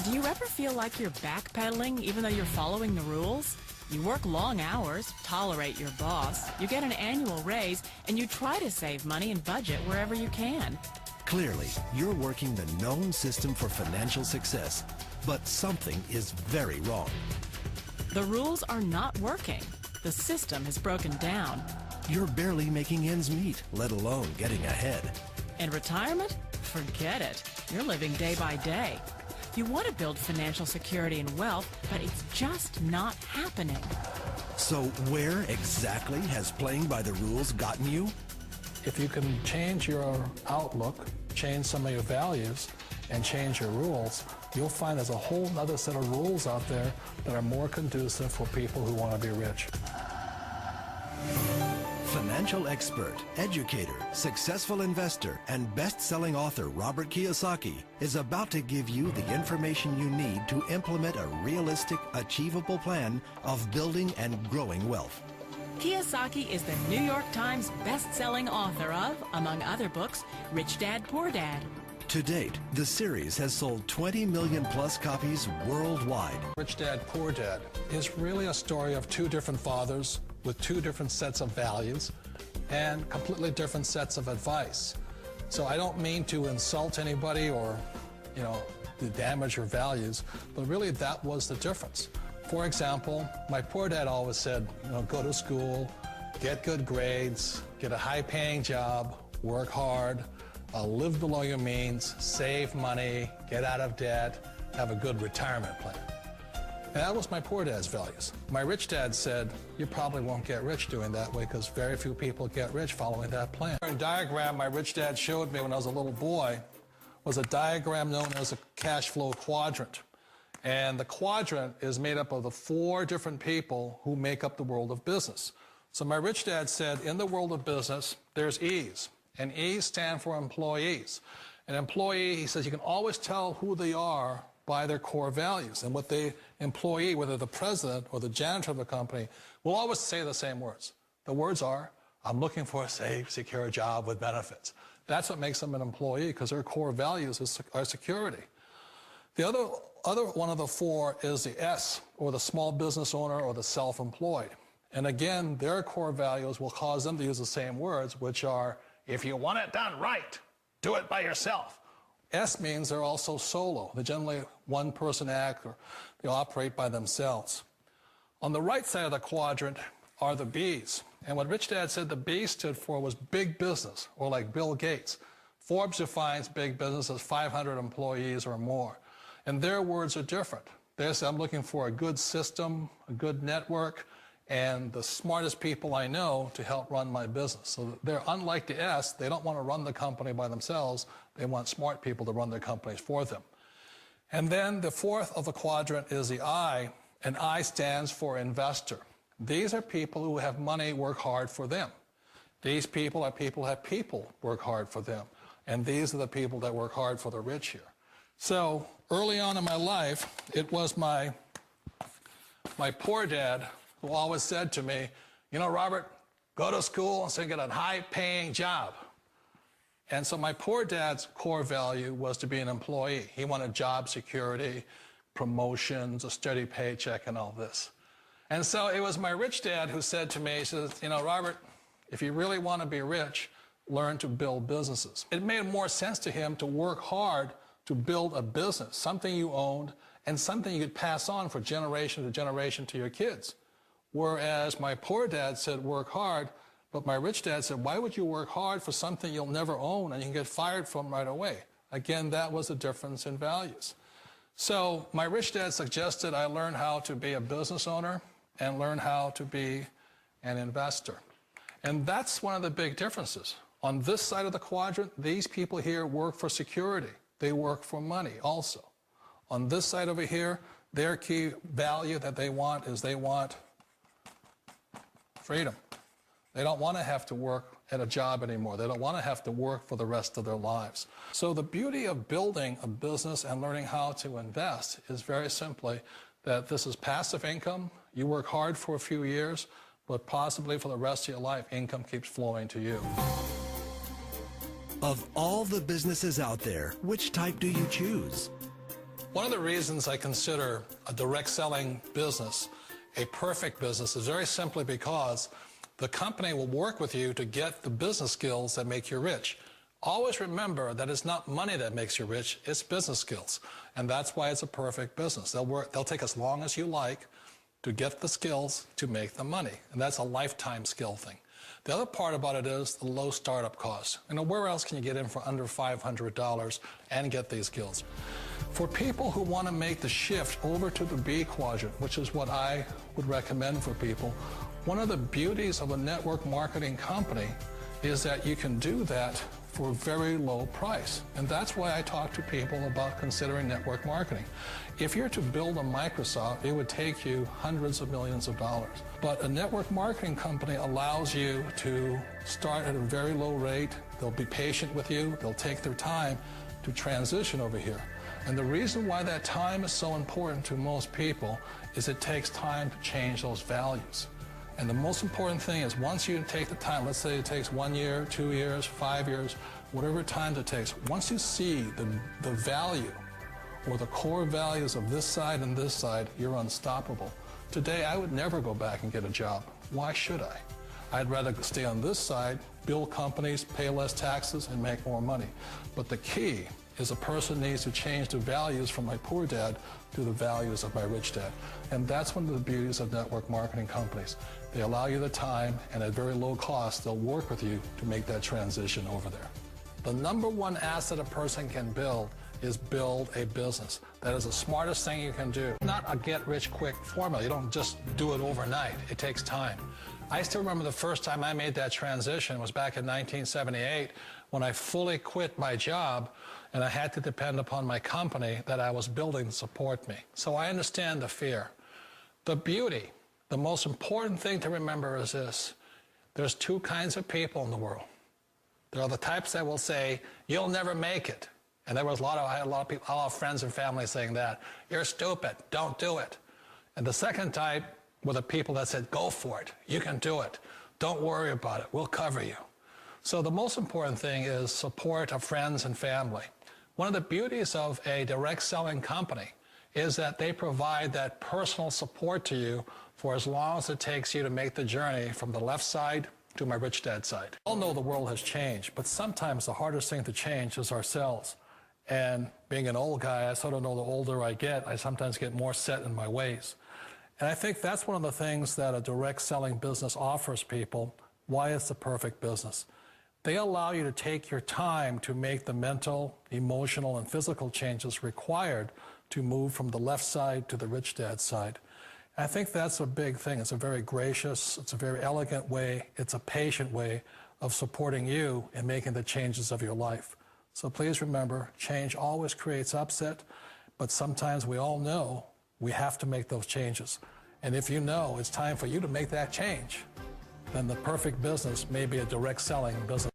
Do you ever feel like you're backpedaling even though you're following the rules? You work long hours, tolerate your boss, you get an annual raise, and you try to save money and budget wherever you can. Clearly, you're working the known system for financial success, but something is very wrong. The rules are not working. The system has broken down. You're barely making ends meet, let alone getting ahead. And retirement? Forget it. You're living day by day. You want to build financial security and wealth, but it's just not happening. So where exactly has playing by the rules gotten you? If you can change your outlook, change some of your values, and change your rules, you'll find there's a whole other set of rules out there that are more conducive for people who want to be rich. Financial expert, educator, successful investor, and best-selling author Robert Kiyosaki is about to give you the information you need to implement a realistic, achievable plan of building and growing wealth. Kiyosaki is the New York Times best-selling author of, among other books, Rich Dad, Poor Dad. To date, the series has sold 20 million plus copies worldwide. Rich Dad, Poor Dad is really a story of two different fathers with two different sets of values and completely different sets of advice. So I don't mean to insult anybody or, to damage your values, but really that was the difference. For example, my poor dad always said, go to school, get good grades, get a high-paying job, work hard, live below your means, save money, get out of debt, have a good retirement plan. And that was my poor dad's values. My rich dad said, you probably won't get rich doing that way because very few people get rich following that plan. A diagram my rich dad showed me when I was a little boy was a diagram known as a cash flow quadrant. And the quadrant is made up of the four different people who make up the world of business. So my rich dad said, in the world of business, there's E's. And E's stand for employees. An employee, he says, you can always tell who they are by their core values. And what the employee, whether the president or the janitor of the company, will always say the same words. The words are, I'm looking for a safe, secure job with benefits. That's what makes them an employee, because their core values are security. The other one of the four is the S, or the small business owner or the self-employed. And again, their core values will cause them to use the same words, which are, if you want it done right, do it by yourself. S means they're also solo. They're generally one-person act, or they operate by themselves. On the right side of the quadrant are the B's. And what Rich Dad said the B stood for was big business, or like Bill Gates. Forbes defines big business as 500 employees or more. And their words are different. They say, I'm looking for a good system, a good network, and the smartest people I know to help run my business. So they're unlike the S. They don't want to run the company by themselves. They want smart people to run their companies for them. And then the fourth of the quadrant is the I, and I stands for investor. These are people who have money work hard for them. These people are people who have people work hard for them. And these are the people that work hard for the rich here. So early on in my life, it was my poor dad who always said to me, Robert, go to school and so get a high-paying job. And so my poor dad's core value was to be an employee. He wanted job security, promotions, a steady paycheck, and all this. And so it was my rich dad who said to me, he says, Robert, if you really want to be rich, learn to build businesses. It made more sense to him to work hard to build a business, something you owned, and something you could pass on for generation to generation to your kids. Whereas my poor dad said, work hard, but my rich dad said, why would you work hard for something you'll never own and you can get fired from right away? Again, that was the difference in values. So my rich dad suggested I learn how to be a business owner and learn how to be an investor. And that's one of the big differences. On this side of the quadrant, these people here work for security. They work for money also. On this side over here, their key value that they want is they want freedom. They don't want to have to work at a job anymore. They don't want to have to work for the rest of their lives. So the beauty of building a business and learning how to invest is very simply that this is passive income. You work hard for a few years, but possibly for the rest of your life, income keeps flowing to you. Of all the businesses out there, which type do you choose? One of the reasons I consider a direct selling business a perfect business is very simply because the company will work with you to get the business skills that make you rich. Always remember that it's not money that makes you rich, it's business skills. And that's why it's a perfect business. They'll take as long as you like to get the skills to make the money. And that's a lifetime skill thing. The other part about it is the low startup cost. You know, where else can you get in for under $500 and get these skills? For people who want to make the shift over to the B quadrant, which is what I would recommend for people, one of the beauties of a network marketing company is that you can do that for a very low price. And that's why I talk to people about considering network marketing. If you're to build a Microsoft, it would take you hundreds of millions of dollars. But a network marketing company allows you to start at a very low rate. They'll be patient with you. They'll take their time to transition over here. And the reason why that time is so important to most people is it takes time to change those values. And the most important thing is once you take the time, let's say it takes 1 year, 2 years, 5 years, whatever time it takes, once you see the value or the core values of this side and this side, you're unstoppable. Today, I would never go back and get a job. Why should I? I'd rather stay on this side, build companies, pay less taxes, and make more money. But the key is a person needs to change the values from my poor dad to the values of my rich dad. And that's one of the beauties of network marketing companies. They allow you the time, and at very low cost, they'll work with you to make that transition over there. The number one asset a person can build is build a business. That is the smartest thing you can do. Not a get-rich-quick formula. You don't just do it overnight. It takes time. I still remember the first time I made that transition was back in 1978 when I fully quit my job and I had to depend upon my company that I was building to support me. So I understand the fear. The beauty, the most important thing to remember is this. There's two kinds of people in the world. There are the types that will say, you'll never make it. And I had a lot of people, a lot of friends and family saying that. You're stupid, don't do it. And the second type were the people that said, go for it, you can do it. Don't worry about it, we'll cover you. So the most important thing is support of friends and family. One of the beauties of a direct selling company is that they provide that personal support to you for as long as it takes you to make the journey from the left side to my rich dad side. We all know the world has changed, but sometimes the hardest thing to change is ourselves. And being an old guy, I sort of know the older I get, I sometimes get more set in my ways. And I think that's one of the things that a direct selling business offers people, why it's the perfect business. They allow you to take your time to make the mental, emotional, and physical changes required to move from the left side to the rich dad side. And I think that's a big thing. It's a very gracious, it's a very elegant way, it's a patient way of supporting you in making the changes of your life. So please remember, change always creates upset, but sometimes we all know we have to make those changes. And if you know it's time for you to make that change, then the perfect business may be a direct selling business.